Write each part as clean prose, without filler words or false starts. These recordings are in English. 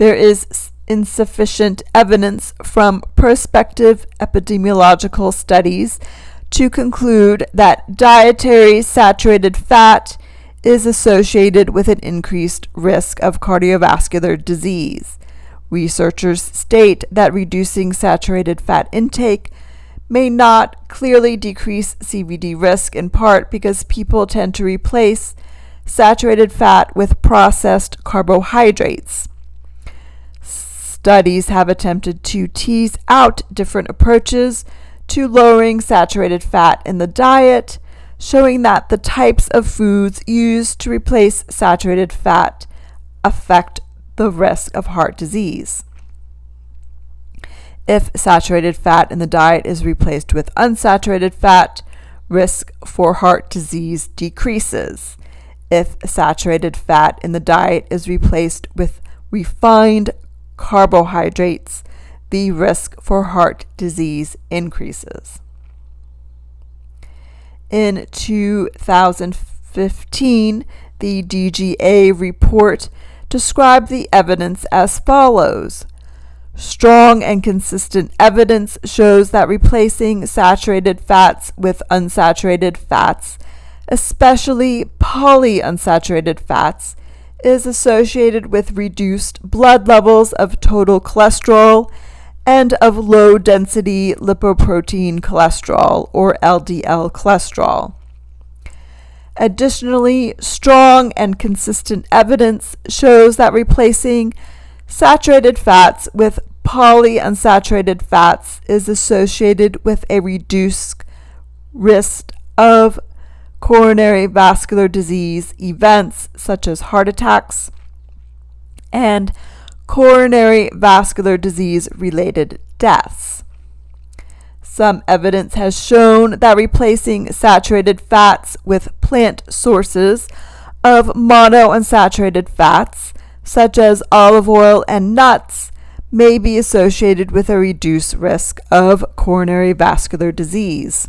there is insufficient evidence from prospective epidemiological studies to conclude that dietary saturated fat is associated with an increased risk of cardiovascular disease. Researchers state that reducing saturated fat intake may not clearly decrease CVD risk, in part because people tend to replace saturated fat with processed carbohydrates. Studies have attempted to tease out different approaches to lowering saturated fat in the diet, showing that the types of foods used to replace saturated fat affect the risk of heart disease. If saturated fat in the diet is replaced with unsaturated fat, risk for heart disease decreases. If saturated fat in the diet is replaced with refined carbohydrates, the risk for heart disease increases. In 2015, the DGA report described the evidence as follows. Strong and consistent evidence shows that replacing saturated fats with unsaturated fats, especially polyunsaturated fats, is associated with reduced blood levels of total cholesterol and of low-density lipoprotein cholesterol, or LDL cholesterol. Additionally, strong and consistent evidence shows that replacing saturated fats with polyunsaturated fats is associated with a reduced risk of coronary vascular disease events such as heart attacks and coronary vascular disease related deaths. Some evidence has shown that replacing saturated fats with plant sources of monounsaturated fats, such as olive oil and nuts, may be associated with a reduced risk of coronary vascular disease.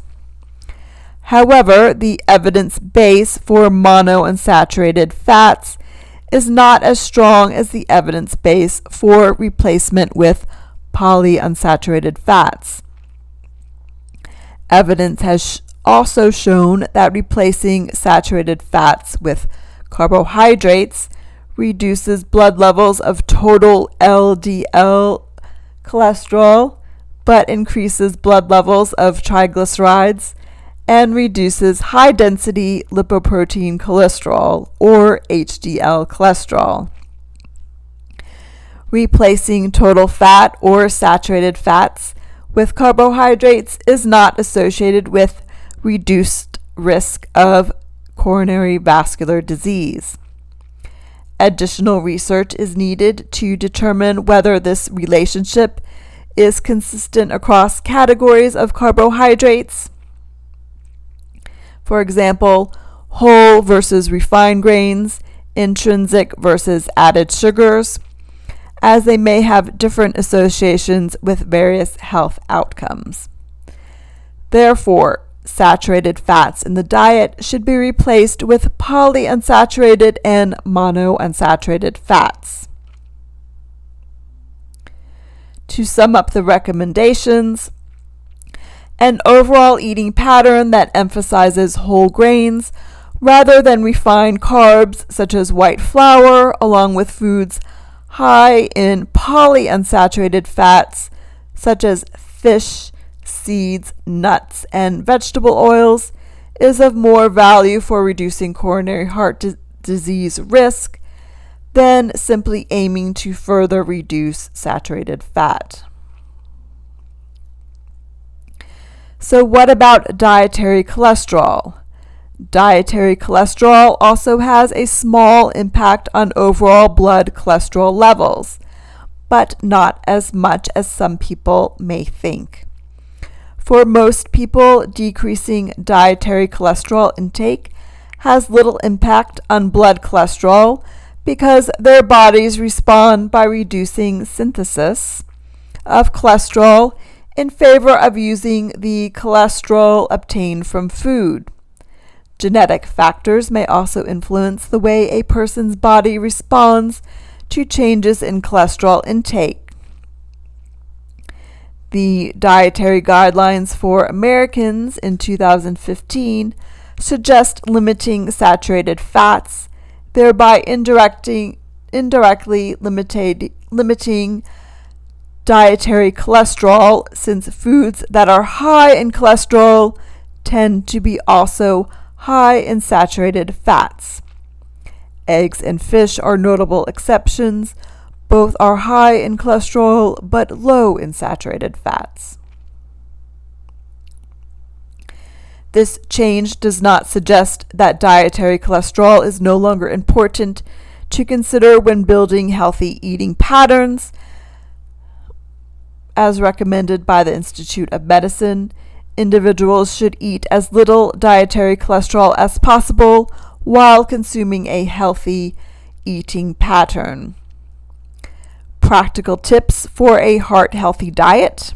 However, the evidence base for monounsaturated fats is not as strong as the evidence base for replacement with polyunsaturated fats. Evidence has also shown that replacing saturated fats with carbohydrates reduces blood levels of total LDL cholesterol, but increases blood levels of triglycerides and reduces high-density lipoprotein cholesterol, or HDL cholesterol. Replacing total fat or saturated fats with carbohydrates is not associated with reduced risk of coronary vascular disease. Additional research is needed to determine whether this relationship is consistent across categories of carbohydrates. For example, whole versus refined grains, intrinsic versus added sugars, as they may have different associations with various health outcomes. Therefore, saturated fats in the diet should be replaced with polyunsaturated and monounsaturated fats. To sum up the recommendations, an overall eating pattern that emphasizes whole grains rather than refined carbs such as white flour, along with foods high in polyunsaturated fats such as fish, seeds, nuts, and vegetable oils, is of more value for reducing coronary heart disease risk than simply aiming to further reduce saturated fat. So what about dietary cholesterol? Dietary cholesterol also has a small impact on overall blood cholesterol levels, but not as much as some people may think. For most people, decreasing dietary cholesterol intake has little impact on blood cholesterol because their bodies respond by reducing synthesis of cholesterol in favor of using the cholesterol obtained from food. Genetic factors may also influence the way a person's body responds to changes in cholesterol intake. The Dietary Guidelines for Americans in 2015 suggest limiting saturated fats, thereby indirectly limiting dietary cholesterol, since foods that are high in cholesterol tend to be also high in saturated fats. Eggs and fish are notable exceptions. Both are high in cholesterol but low in saturated fats. This change does not suggest that dietary cholesterol is no longer important to consider when building healthy eating patterns. As recommended by the Institute of Medicine, individuals should eat as little dietary cholesterol as possible while consuming a healthy eating pattern. Practical tips for a heart-healthy diet.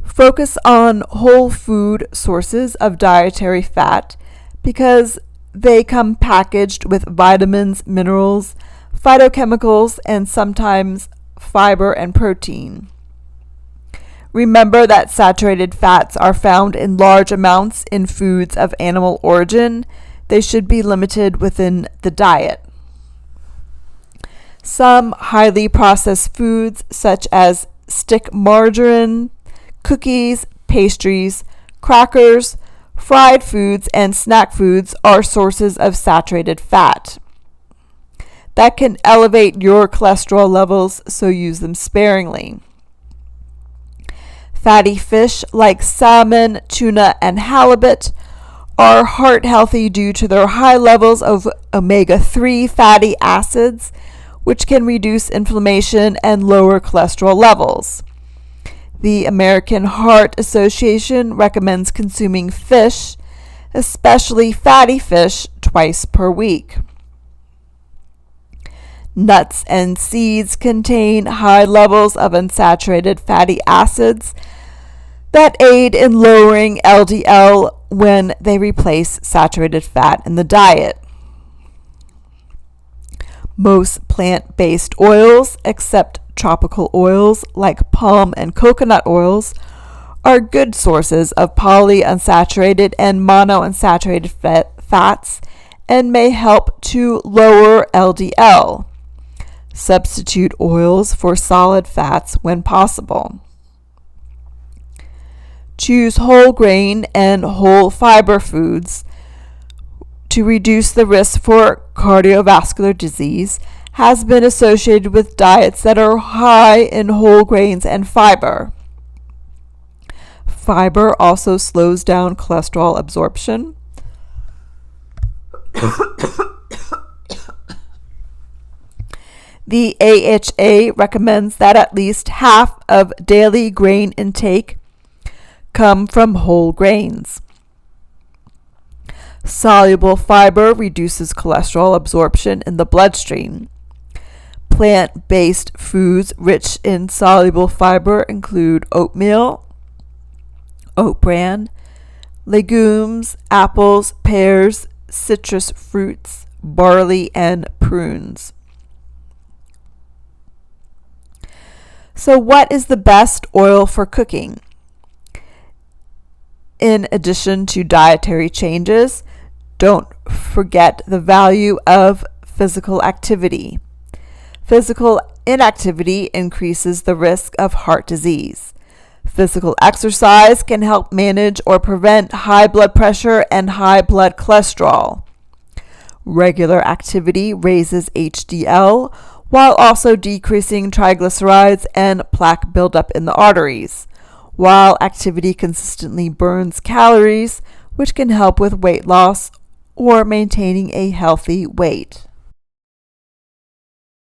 Focus on whole food sources of dietary fat because they come packaged with vitamins, minerals, phytochemicals, and sometimes fiber and protein. Remember that saturated fats are found in large amounts in foods of animal origin. They should be limited within the diet. Some highly processed foods, such as stick margarine, cookies, pastries, crackers, fried foods, and snack foods, are sources of saturated fat that can elevate your cholesterol levels, so use them sparingly. Fatty fish like salmon, tuna, and halibut are heart healthy due to their high levels of omega-3 fatty acids, which can reduce inflammation and lower cholesterol levels. The American Heart Association recommends consuming fish, especially fatty fish, twice per week. Nuts and seeds contain high levels of unsaturated fatty acids that aid in lowering LDL when they replace saturated fat in the diet. Most plant-based oils, except tropical oils like palm and coconut oils, are good sources of polyunsaturated and monounsaturated fats and may help to lower LDL. Substitute oils for solid fats when possible. Choose whole grain and whole fiber foods to reduce the risk for cardiovascular disease. Has been associated with diets that are high in whole grains and fiber. Fiber also slows down cholesterol absorption. The AHA recommends that at least half of daily grain intake come from whole grains. Soluble fiber reduces cholesterol absorption in the bloodstream. Plant-based foods rich in soluble fiber include oatmeal, oat bran, legumes, apples, pears, citrus fruits, barley, and prunes. So what is the best oil for cooking? In addition to dietary changes, don't forget the value of physical activity. Physical inactivity increases the risk of heart disease. Physical exercise can help manage or prevent high blood pressure and high blood cholesterol. Regular activity raises HDL while also decreasing triglycerides and plaque buildup in the arteries, while activity consistently burns calories, which can help with weight loss or maintaining a healthy weight.